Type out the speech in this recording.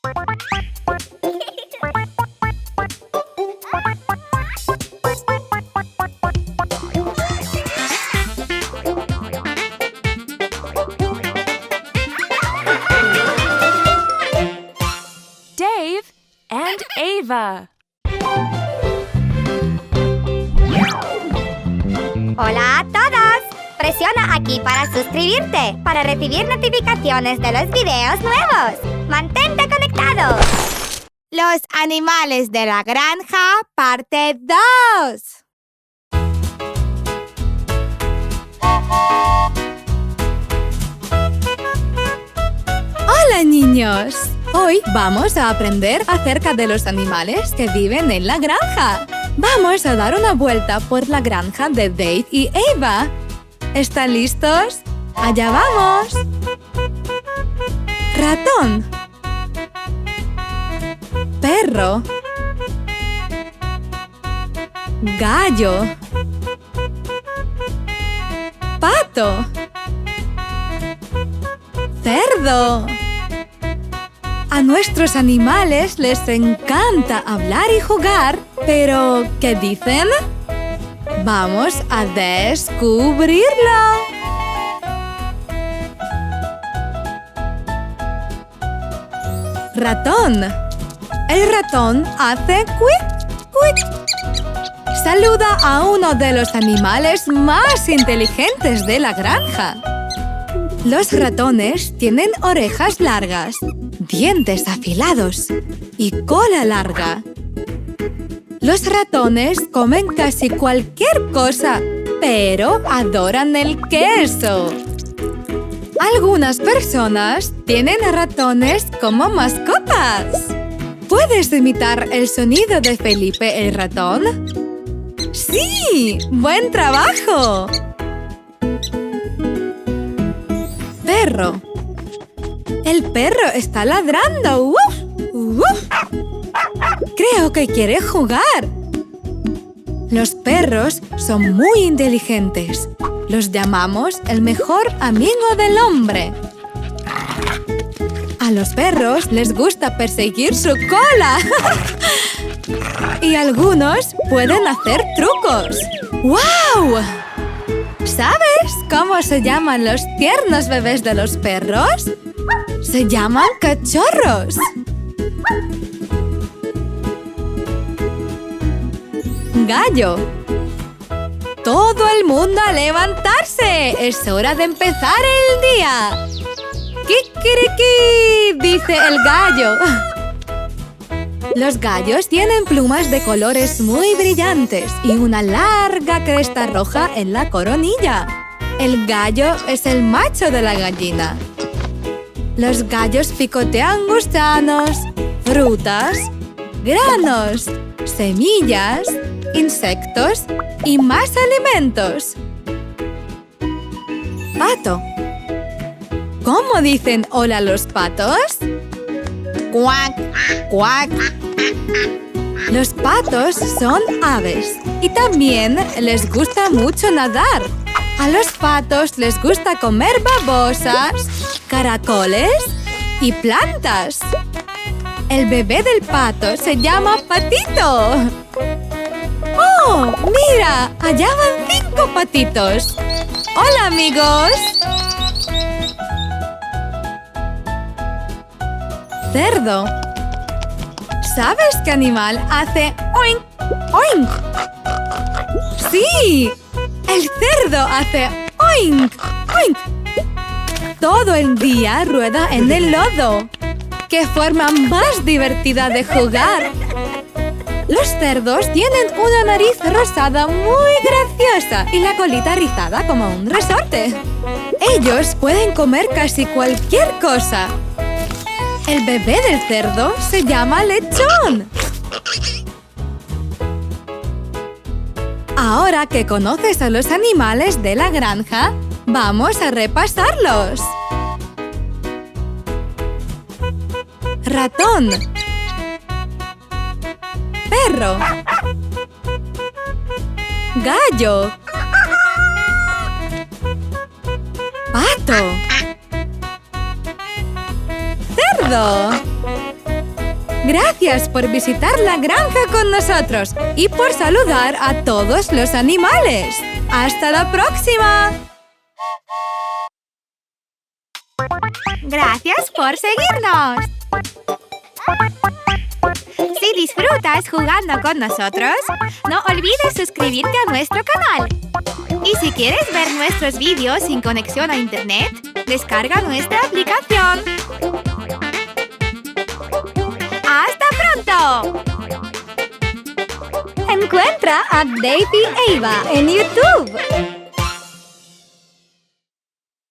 Dave and Ava. ¡Hola a todos! Presiona aquí para suscribirte, para recibir notificaciones de los videos nuevos. ¡Mantente conectado! Los animales de la granja, parte 2. ¡Hola, niños! Hoy vamos a aprender acerca de los animales que viven en la granja. Vamos a dar una vuelta por la granja de Dave y Ava. ¿Están listos? ¡Allá vamos! Ratón. Perro. Gallo. Pato. Cerdo. A nuestros animales les encanta hablar y jugar, pero ¿qué dicen? ¡Vamos a descubrirlo! Ratón. El ratón hace quick, quick. Saluda a uno de los animales más inteligentes de la granja. Los ratones tienen orejas largas, dientes afilados y cola larga. Los ratones comen casi cualquier cosa, pero adoran el queso. Algunas personas tienen ratones como mascotas. ¿Puedes imitar el sonido de Felipe el ratón? ¡Sí! ¡Buen trabajo! Perro. El perro está ladrando. ¡Uf! ¡Uf! Creo que quiere jugar. Los perros son muy inteligentes. Los llamamos el mejor amigo del hombre. A los perros les gusta perseguir su cola. Y algunos pueden hacer trucos. ¡Wow! ¿Sabes cómo se llaman los tiernos bebés de los perros? Se llaman cachorros. Gallo. ¡Todo el mundo a levantarse! ¡Es hora de empezar el día! ¡Kikiriki! Dice el gallo. Los gallos tienen plumas de colores muy brillantes y una larga cresta roja en la coronilla. El gallo es el macho de la gallina. Los gallos picotean gusanos, frutas, granos, semillas, insectos y más alimentos. Pato. ¿Cómo dicen hola los patos? ¡Cuac! ¡Cuac! Los patos son aves y también les gusta mucho nadar. A los patos les gusta comer babosas, caracoles y plantas. El bebé del pato se llama Patito. ¡Oh! ¡Mira! Allá van 5 patitos. ¡Hola, amigos! Cerdo. ¿Sabes qué animal hace oink, oink? ¡Sí! El cerdo hace oink, oink. Todo el día rueda en el lodo. ¡Qué forma más divertida de jugar! Los cerdos tienen una nariz rosada muy graciosa y la colita rizada como un resorte. Ellos pueden comer casi cualquier cosa. El bebé del cerdo se llama lechón. Ahora que conoces a los animales de la granja, vamos a repasarlos. Ratón. Perro. Gallo. Pato. Cerdo. Gracias por visitar la granja con nosotros y por saludar a todos los animales. ¡Hasta la próxima! Gracias por seguirnos. Si disfrutas jugando con nosotros, no olvides suscribirte a nuestro canal. Y si quieres ver nuestros vídeos sin conexión a internet, descarga nuestra aplicación. ¡Hasta pronto! Encuentra a Dave y Ava en YouTube.